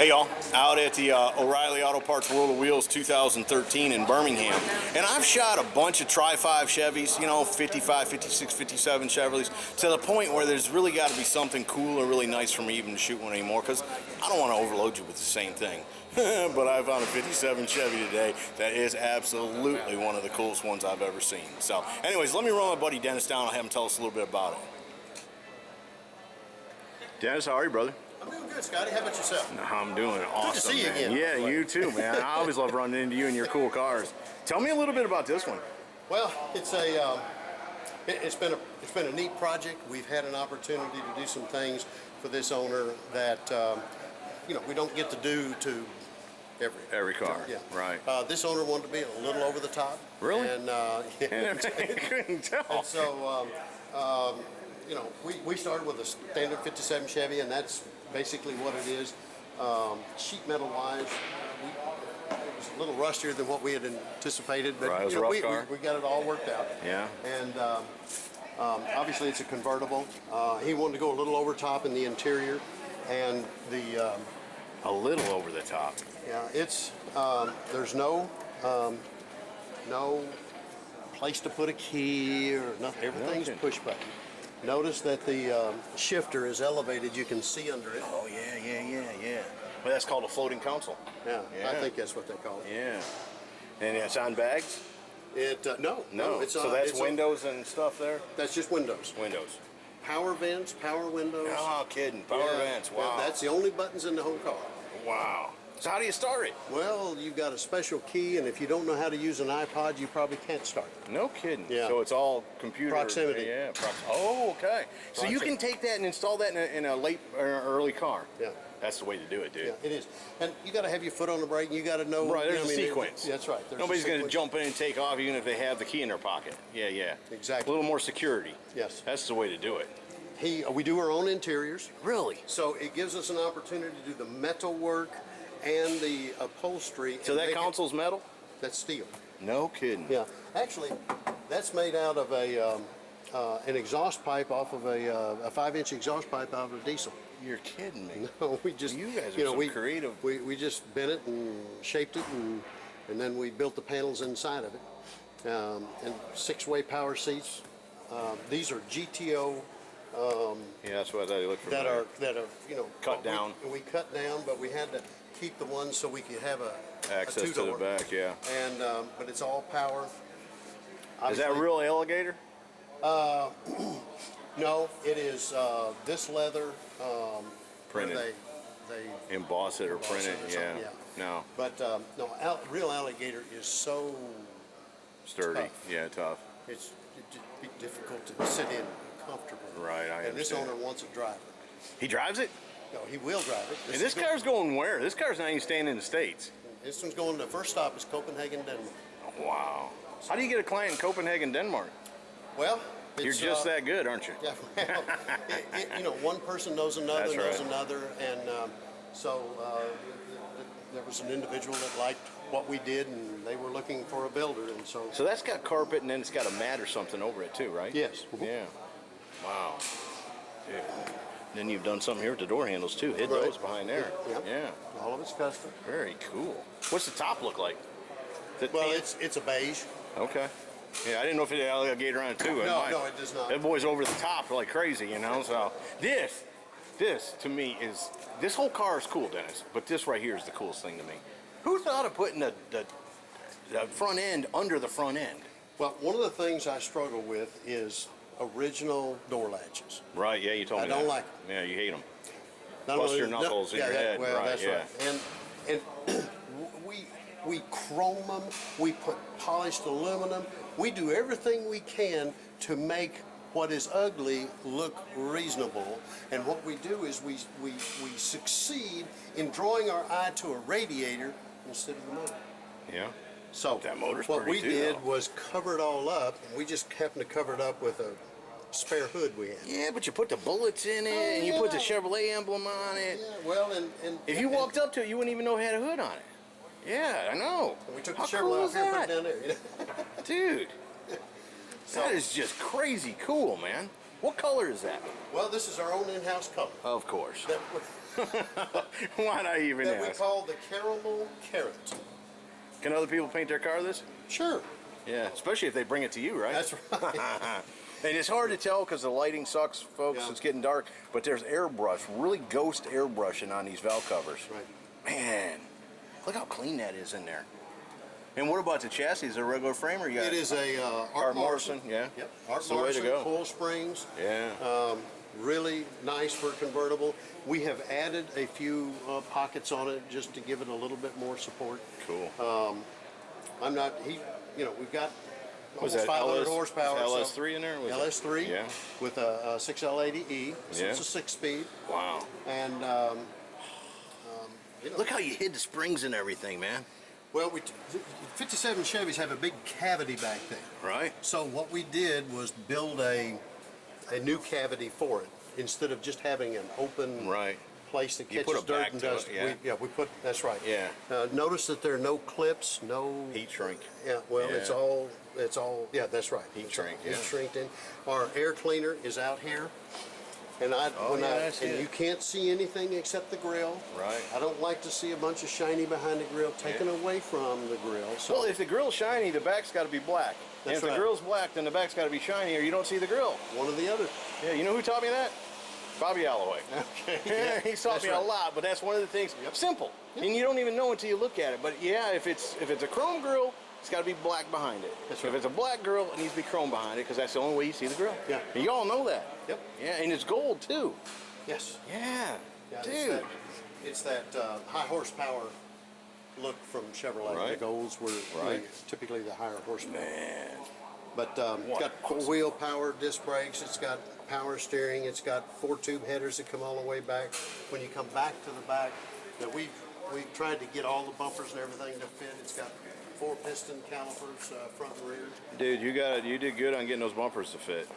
Hey y'all, out at the O'Reilly Auto Parts World of Wheels 2013 in Birmingham, and I've shot a bunch of Tri-5 Chevys, you know, 55, 56, 57 Chevrolets, to the point where there's really got to be something cool or really nice for me even to shoot one anymore, because I don't want to overload you with the same thing. But I found a 57 Chevy today that is absolutely one of the coolest ones I've ever seen. So anyways, let me run my buddy Dennis down. I'll have him tell us a little bit about it. Dennis, how are you, brother? I'm doing good, Scotty. How about yourself? I'm doing awesome. Good to see you man. again. Yeah, you too, man. I always love running into you and your cool cars. Tell me a little bit about this one. Well, it's been a neat project. We've had an opportunity to do some things for this owner that we don't get to do to every car. Yeah, right. This owner wanted to be a little over the top. Really? And I couldn't tell. And so we started with a standard 57 Chevy, and that's basically what it is. Sheet metal wise, it was a little rustier than what we had anticipated, but right, it was a rough car. We got it all worked out. Yeah. And obviously it's a convertible. He wanted to go a little over top in the interior, and the a little over the top. yeah, it's there's no place to put a key or nothing. Everything's push button. Notice that the shifter is elevated. You can see under it. Oh, yeah. Well, that's called a floating console. Yeah, I think that's what they call it. Yeah. And it's on bags? No. It's so that's windows and stuff there? That's just windows. Windows. Power vents, power windows. Oh, kidding. Power vents. Wow. That's the only buttons in the whole car. Wow. So how do you start it? Well, you've got a special key, and if you don't know how to use an iPod, you probably can't start it. No kidding. Yeah. So it's all computer. Proximity. Yeah. Oh, okay. So you can take that and install that in a late or early car. Yeah. That's the way to do it, dude. Yeah, it is. And you got to have your foot on the brake, and you got to know. Right, there's a sequence. That's right. Nobody's going to jump in and take off even if they have the key in their pocket. Yeah. Exactly. A little more security. Yes. That's the way to do it. We do our own interiors. Really? So it gives us an opportunity to do the metal work and the upholstery. So that console's metal? That's steel. No kidding. Yeah. Actually, that's made out of an exhaust pipe off of a 5-inch exhaust pipe out of a diesel. You're kidding me. No, we just, you guys are so creative. We just bent it and shaped it, and then we built the panels inside of it. And 6-way power seats. These are GTO. Yeah, that's what they look for. That are cut down. We cut down, but we had to keep the ones so we could have access a two-door. to the back. Yeah. And but it's all power. Is that real alligator? No, it is this leather. Printed. They emboss it or print it. Yeah. No. But no, real alligator is so sturdy. Tough. Yeah, tough. It'd be difficult to sit in comfortably. Right, I understand. And this owner wants a driver. He drives it? No, he will drive it. And this car's going where? This car's not even staying in the States. This one's going to, the first stop is Copenhagen, Denmark. Wow. How do you get a client in Copenhagen, Denmark? Well, you're just that good, aren't you? Yeah. Well, one person knows another, and so there was an individual that liked what we did, and they were looking for a builder, and so. So that's got carpet, and then it's got a mat or something over it too, right? Yes. Yeah. Wow. Dude. Then you've done something here with the door handles too. Hid those behind there. Yeah. All of it's custom. Very cool. What's the top look like? Well, it's a beige. Okay. Yeah, I didn't know if it had alligator on it too. No, it does not. That boy's over the top like crazy, you know. So this to me is, this whole car is cool, Dennis. But this right here is the coolest thing to me. Who thought of putting the front end under the front end? Well, one of the things I struggle with is original door latches. Right. Yeah, you told me that. I don't like them. Yeah, you hate them. Not Bust your knuckles in your head. Well, right. that's right. And we chrome them. We put polished aluminum. We do everything we can to make what is ugly look reasonable. And what we do is we succeed in drawing our eye to a radiator instead of the motor. Yeah. So that motor's what we pretty did was cover it all up, and we just happened to cover it up with a spare hood we had. Yeah, but you put the bullets in it, and you put the Chevrolet emblem on it. Yeah, well, and if you walked up to it, you wouldn't even know it had a hood on it. Yeah, I know. And we took How the Chevrolet cool off here and put it down there. Dude, that is just crazy cool, man. What color is that? Well, this is our own in-house color. Of course. That, Why not even that we ask? call the caramel carrot. Can other people paint their car this? Sure. Yeah, especially if they bring it to you, right? That's right. And it's hard to tell because the lighting sucks, folks. Yeah. It's getting dark. But there's airbrush, really ghost airbrushing on these valve covers. Right. Man, look how clean that is in there. And what about the chassis? Is it a regular frame or you got It is a Art Morrison? Yeah. Yep. Art That's the way Morrison, to go. coil springs. Yeah. Really nice for a convertible. We have added a few pockets on it just to give it a little bit more support. Cool. I'm not, we've got Was almost that 500 LS, horsepower. LS3 in there? Was LS3 Yeah. with a 6L80E, so Yeah. it's a 6-speed. Wow. And, Look how you hid the springs and everything, man. well, 57 Chevys have a big cavity back there. Right? So what we did was build a new cavity for it instead of just having an open Right. place that You catches put a dirt back and to dust. it, yeah. We put, that's right. Yeah. Notice that there are no clips, no Heat shrink. Yeah, well, Yeah. it's all. Yeah, that's right. Heat It's shrink, all heat yeah. shrinked in. Our air cleaner is out here, and Oh, yeah, I see it. you can't see anything except the grill. Right. I don't like to see a bunch of shiny behind the grill taken away from the grill. So Well, if the grill's shiny, the back's got to be black. And That's if the right. grill's black, then the back's got to be shiny, or you don't see the grill. one or the other. Yeah, you know who taught me that? Bobby Alloway. Okay. Yeah, he taught That's me right. a lot, but that's one of the things. Yep. Simple, and you don't even know until you look at it. But yeah, if it's a chrome grill, it's got to be black behind it. That's If right. it's a black grill, it needs to be chrome behind it because that's the only way you see the grill. Yeah. And you all know that. Yep. Yeah, and it's gold too. Yes. Yeah. Yeah, Dude. It's that high horsepower look from Chevrolet. Right. The golds were Right. typically the higher horsepower. Man. But it's What got awesome. wheel power disc brakes. It's got power steering. It's got 4-tube headers that come all the way back. When you come back to the back, that we've tried to get all the bumpers and everything to fit. It's got 4-piston calipers, front and rear. Dude, you did good on getting those bumpers to fit.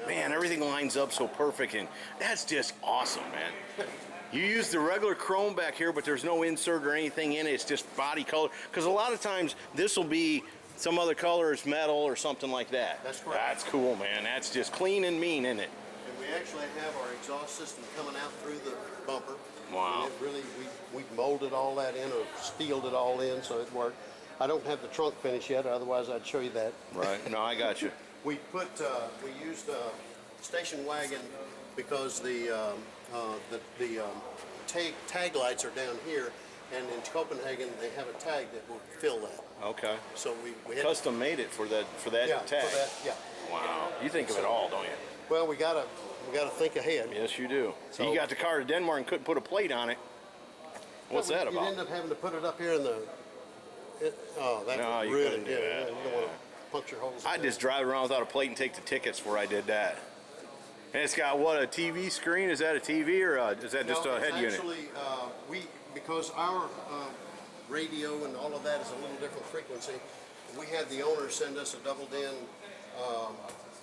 Man, everything lines up so perfect, and that's just awesome, man. You use the regular chrome back here, but there's no insert or anything in it. It's just body color. Because a lot of times, this will be some other color, it's metal or something like that. That's correct. That's cool, man. That's just clean and mean, isn't it? And we actually have our exhaust system coming out through the bumper. Wow. And it really, we molded all that in or steeled it all in so it worked. I don't have the trunk finish yet, otherwise I'd show you that. Right. No, I got you. We used a station wagon because the tag lights are down here, and in Copenhagen they have a tag that will fill that. Okay. So we had Custom made it for that yeah, tag. for that, yeah. Wow. You think of it all, don't you? Well, we gotta think ahead. Yes, you do. So- You got the car to Denmark and couldn't put a plate on it. What's that You about? end up having to put it up here in the. That No, you really couldn't do did. that. You don't want to puncture holes. in I there. just drive around without a plate and take the tickets where I did that. And it's got what, a TV screen? Is that a TV or is that just No, a it's head unit? actually, because our radio and all of that is a little different frequency, we had the owner send us a doubled in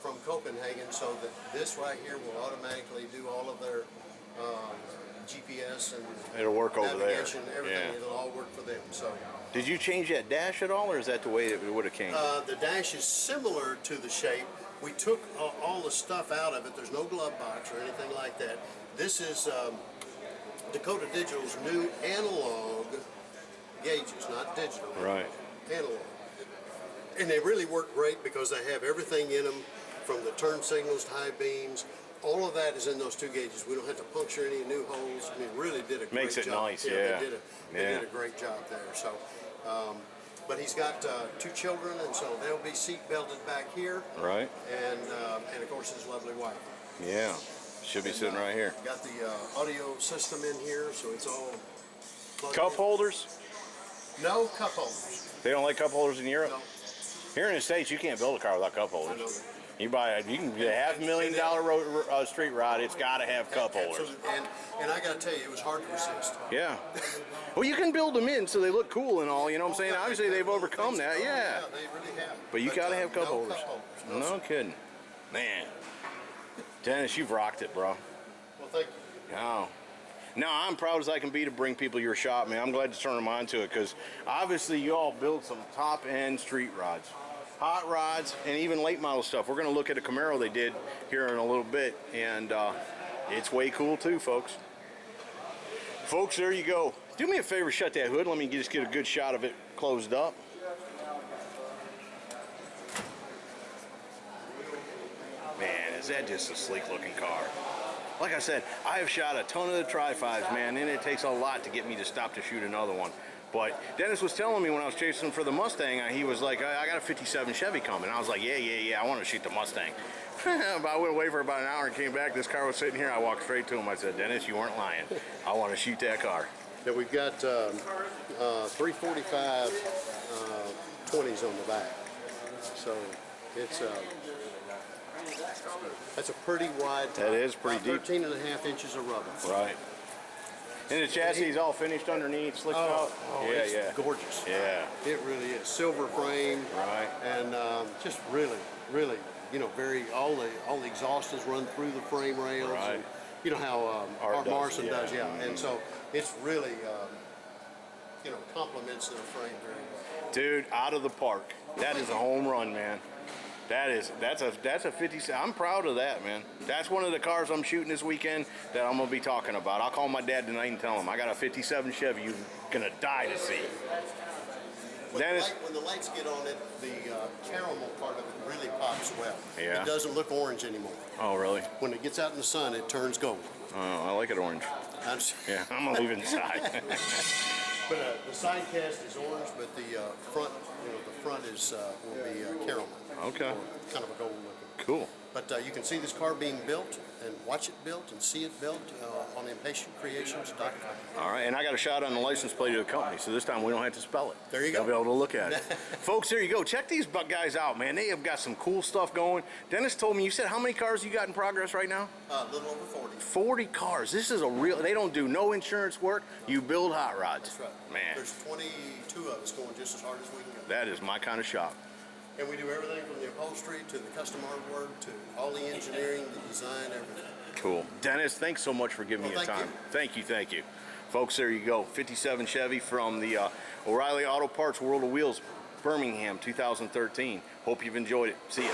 from Copenhagen so that this right here will automatically do all of their GPS and It'll work over there. navigation, everything. Yeah. It'll all work for them. So Did you change that dash at all, or is that the way it would have came? the dash is similar to the shape. We took all the stuff out of it. There's no glove box or anything like that. This is Dakota Digital's new analog gauges, not digital. Right. Analog. And they really work great because they have everything in them, from the turn signals to high beams. All of that is in those two gauges. We don't have to puncture any new holes. I mean, really did a great job. Makes it nice, yeah. They did a great job there. So, but he's got 2 children, and so they'll be seat belted back here. Right. And of course his lovely wife. Yeah. Should be sitting right here. Got the audio system in here, so it's all plugged Cup in. holders? No cup holders. They don't like cup holders in Europe? No. Here in the States, you can't build a car without cup I know holders. that. You can get a $500,000 street rod. It's got to have cup holders. Absolutely. And I got to tell you, it was hard to resist. Yeah. Well, you can build them in so they look cool and all. You know what I'm saying? Obviously, they've overcome that. Yeah. Yeah, they really have. But you got to have cup no holders. Cup holders. No kidding. Man. Dennis, you've rocked it, bro. Well, thank you. No. No, I'm proud as I can be to bring people to your shop, man. I'm glad to turn them on to it because obviously you all build some top-end street rods. hot rods, and even late model stuff. We're going to look at a Camaro they did here in a little bit, and it's way cool too, folks. Folks, there you go. Do me a favor, shut that hood. Let me just get a good shot of it closed up. Man, is that just a sleek looking car. Like I said, I have shot a ton of the Tri-5s, man, and it takes a lot to get me to stop to shoot another one. But Dennis was telling me when I was chasing for the Mustang, he was like, I got a 57 Chevy coming. I was like, yeah, I want to shoot the Mustang. But I went away for about an hour and came back. This car was sitting here. I walked straight to him. I said, Dennis, you weren't lying. I want to shoot that car. Yeah, we've got 345 20s on the back. So it's that's a pretty wide top. That is pretty deep. 13 and a half inches of rubber. Right. And the chassis is all finished underneath, slicked out. It's gorgeous. Yeah. It really is. Silver frame. Right. And just really, very all the exhaust is run through the frame rails. Right. And, you know how Art Morrison does, yeah. Mm-hmm. And so it's really, complements the frame very well. Dude, out of the park. That is a home run, man. That's a 50. I'm proud of that, man. That's one of the cars I'm shooting this weekend that I'm gonna be talking about. I'll call my dad tonight and tell him I got a 57 Chevy you're gonna die to see. When the lights get on it, the caramel part of it really pops well. Yeah. It doesn't look orange anymore. Oh, really? When it gets out in the sun, it turns gold. Oh, I like it orange. Yeah, I'm gonna leave it inside. But the side cast is orange, but the front is will be caramel. Okay. Or kind of a gold looking. Cool. But you can see this car being built and watch it built and see it built on impatientcreations.com. All right, and I got a shot on the license plate of the company, so this time we don't have to spell it. There you go. I'll be able to look at it. Folks, there you go. Check these guys out, man. They have got some cool stuff going. Dennis told me, you said how many cars you got in progress right now? A little over 40. 40 cars. This is a real, they don't do no insurance work. You build hot rods. That's right. Man. There's 22 of us going just as hard as we can go. That is my kind of shop. And we do everything from the upholstery to the custom artwork to all the engineering, the design, everything. Cool. Dennis, thanks so much for giving me the time. Thank you. Folks, there you go. 57 Chevy from the O'Reilly Auto Parts World of Wheels, Birmingham, 2013. Hope you've enjoyed it. See ya.